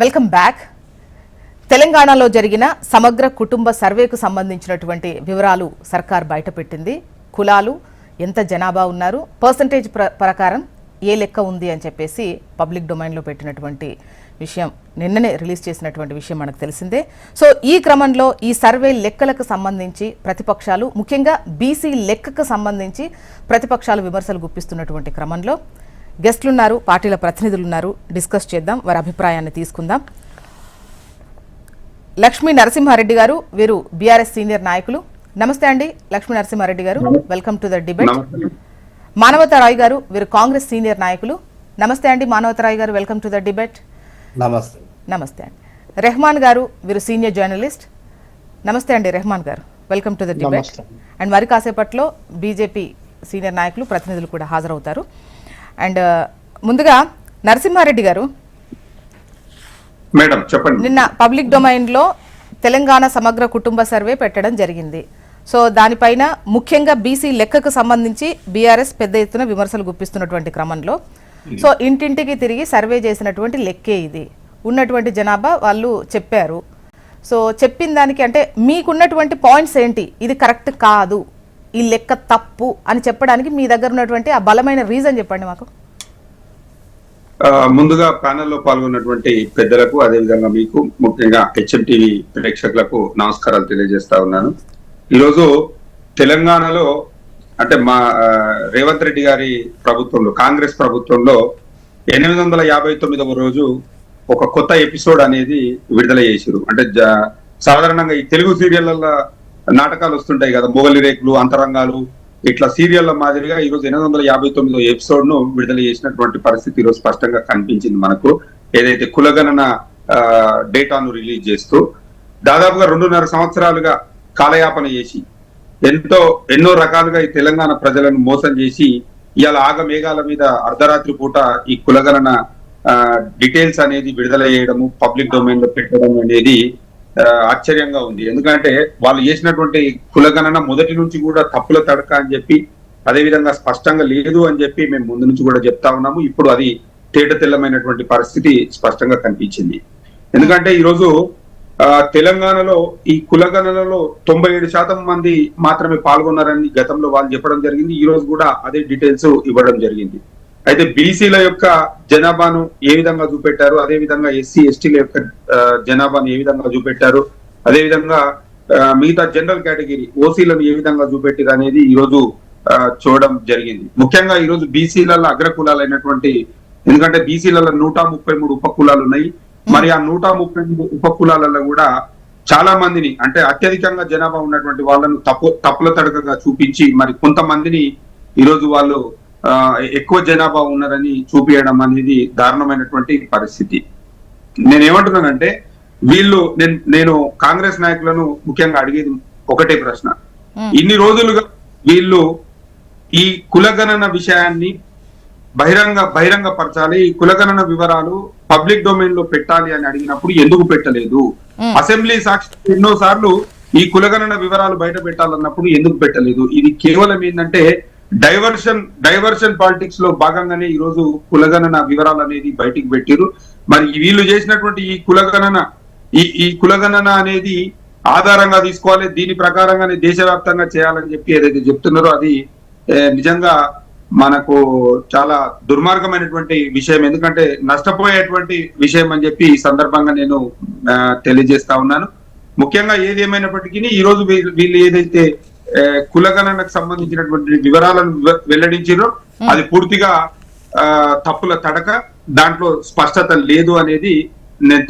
Welcome back. తెలంగాణలో జరిగిన సమగ్ర కుటుంబ సర్వేకు సంబంధించినటువంటి వివరాలు సర్కార్ బయటపెట్టింది. కులాలు, ఎంత జనాభా ఉన్నారు, పర్సంటేజ్ ప్రకారం ఏ లెక్క ఉంది అని చెప్పేసి పబ్లిక్ డొమైన్లో పెట్టినటువంటి విషయం, నిన్ననే రిలీజ్ చేసినటువంటి విషయం మనకు తెలిసిందే. సో ఈ క్రమంలో ఈ సర్వే లెక్కలకు సంబంధించి ప్రతిపక్షాలు, ముఖ్యంగా బీసీ లెక్కకు సంబంధించి ప్రతిపక్షాలు విమర్శలు గుప్పిస్తున్నటువంటి క్రమంలో గెస్టులు ఉన్నారు, పార్టీల ప్రతినిధులు ఉన్నారు. డిస్కస్ చేద్దాం, వారి అభిప్రాయాన్ని తీసుకుందాం. లక్ష్మీ నరసింహారెడ్డి గారు, వీరు బీఆర్ఎస్ సీనియర్ నాయకులు. నమస్తే అండి లక్ష్మీ నరసింహారెడ్డి గారు, welcome to the debate. Manavata Roy గారు, వీరు కాంగ్రెస్ సీనియర్ నాయకులు. నమస్తే అండి మానవతారాయ్ గారు, వెల్కమ్ టు ద డిబేట్. నమస్తే. నమస్తే అండి. రెహమాన్ గారు, వీరు సీనియర్ జర్నలిస్ట్. నమస్తే అండి రెహమాన్ గారు, welcome to the debate. And మరి కాసేపట్లో బీజేపీ సీనియర్ నాయకులు, ప్రతినిధులు కూడా హాజరవుతారు. అండ్ ముందుగా నరసింహారెడ్డి గారు, మేడం చెప్పండి. నిన్న పబ్లిక్ డొమైన్ లో తెలంగాణ సమగ్ర కుటుంబ సర్వే పెట్టడం జరిగింది. సో దానిపైన ముఖ్యంగా బీసీ లెక్కకు సంబంధించి బీఆర్ఎస్ పెద్ద ఎత్తున విమర్శలు గుప్పిస్తున్నటువంటి క్రమంలో, సో ఇంటింటికి తిరిగి సర్వే చేసినటువంటి లెక్కే ఇది. ఉన్నటువంటి జనాభా వాళ్ళు చెప్పారు. సో చెప్పిన దానికి అంటే మీకున్నటువంటి పాయింట్స్ ఏంటి, ఇది కరెక్ట్ కాదు, ఈ లెక్క తప్పు అని చెప్పడానికి మీ దగ్గర ఉన్నటువంటి ఆ బలమైన రీజన్ చెప్పండి మాకు. ముందుగా ప్యానెల్లో పాల్గొన్నటువంటి పెద్దలకు, అదేవిధంగా మీకు, ముఖ్యంగా హెచ్ఎంటీవీ ప్రేక్షకులకు నమస్కారాలు తెలియజేస్తా ఉన్నాను. ఈరోజు తెలంగాణలో అంటే మా రేవంత్ రెడ్డి గారి ప్రభుత్వంలో, కాంగ్రెస్ ప్రభుత్వంలో 859వ రోజు ఒక కొత్త ఎపిసోడ్ అనేది విడుదల చేశారు. అంటే సాధారణంగా ఈ తెలుగు సీరియళ్లలో నాటకాలు వస్తుంటాయి కదా, మొగలి రేకులు, అంతరంగాలు, ఇట్లా సీరియళ్ల మాదిరిగా ఈరోజు 859వ ఎపిసోడ్ ను విడుదల చేసినటువంటి పరిస్థితి ఈరోజు స్పష్టంగా కనిపించింది మనకు. ఏదైతే కులగణన డేటాను రిలీజ్ చేస్తూ దాదాపుగా 2.5 సంవత్సరాలుగా కాలయాపన చేసి ఎన్నో రకాలుగా ఈ తెలంగాణ ప్రజలను మోసం చేసి ఇవాళ ఆగమేఘాల మీద అర్ధరాత్రి పూట ఈ కులగణన డీటెయిల్స్ అనేది విడుదల చేయడము, పబ్లిక్ డొమైన్ లో పెట్టడం అనేది ఆశ్చర్యంగా ఉంది. ఎందుకంటే వాళ్ళు చేసినటువంటి కులగణన మొదటి నుంచి కూడా తప్పుల తడక అని చెప్పి, అదేవిధంగా స్పష్టంగా లేదు అని చెప్పి మేము ముందు నుంచి కూడా చెప్తా ఉన్నాము. ఇప్పుడు అది తేట తెల్లమైనటువంటి పరిస్థితి స్పష్టంగా కనిపించింది. ఎందుకంటే ఈరోజు తెలంగాణలో ఈ కులగణనలో 97% మంది మాత్రమే పాల్గొన్నారని గతంలో వాళ్ళు చెప్పడం జరిగింది. ఈ రోజు కూడా అదే డీటెయిల్స్ ఇవ్వడం జరిగింది. అయితే బీసీల యొక్క జనాభాను ఏ విధంగా చూపెట్టారు, అదే విధంగా ఎస్సీ ఎస్టీల యొక్క జనాభాను ఏ విధంగా చూపెట్టారు, అదే విధంగా మిగతా జనరల్ కేటగిరీ ఓసీలను ఏ విధంగా చూపెట్టారు అనేది ఈ రోజు చూడడం జరిగింది. ముఖ్యంగా ఈ రోజు బీసీలలో అగ్రకులాలైనటువంటి, ఎందుకంటే బీసీలలో 133 ఉపకులాలు ఉన్నాయి. మరి ఆ 133 ఉపకులాలలో కూడా చాలా మందిని, అంటే అత్యధికంగా జనాభా ఉన్నటువంటి వాళ్ళను తప్పుల తడకగా చూపించి మరి కొంతమందిని ఈరోజు వాళ్ళు ఎక్కువ జనాభా ఉన్నారని చూపించడం అనేది దారుణమైనటువంటి పరిస్థితి. నేనేమంటున్నానంటే నేను కాంగ్రెస్ నాయకులను ముఖ్యంగా అడిగేది ఒకటే ప్రశ్న. ఇన్ని రోజులుగా వీళ్ళు ఈ కులగణన విషయాన్ని బహిరంగపరచాలి, ఈ కులగణన వివరాలు పబ్లిక్ డొమైన్ లో పెట్టాలి అని అడిగినప్పుడు ఎందుకు పెట్టలేదు? అసెంబ్లీ సాక్షి ఎన్నో సార్లు ఈ కులగణన వివరాలు బయట పెట్టాలన్నప్పుడు ఎందుకు పెట్టలేదు? ఇది కేవలం ఏంటంటే డైవర్షన్ పాలిటిక్స్ లో భాగంగానే ఈ రోజు కులగణన వివరాలు అనేది బయటికి పెట్టారు. మరి వీళ్ళు చేసినటువంటి ఈ కులగణన అనేది ఆధారంగా తీసుకోవాలి, దీని ప్రకారంగానే దేశవ్యాప్తంగా చేయాలని చెప్పి ఏదైతే చెప్తున్నారో అది నిజంగా మనకు చాలా దుర్మార్గమైనటువంటి విషయం. ఎందుకంటే నష్టపోయేటువంటి విషయం అని చెప్పి ఈ సందర్భంగా నేను తెలియజేస్తా ఉన్నాను. ముఖ్యంగా ఏది ఏమైనప్పటికీ ఈ రోజు వీళ్ళు ఏదైతే కులగణనకు సంబంధించినటువంటి వివరాలను వెల్లడించారో అది పూర్తిగా తప్పుల తడక, దాంట్లో స్పష్టత లేదు అనేది నేను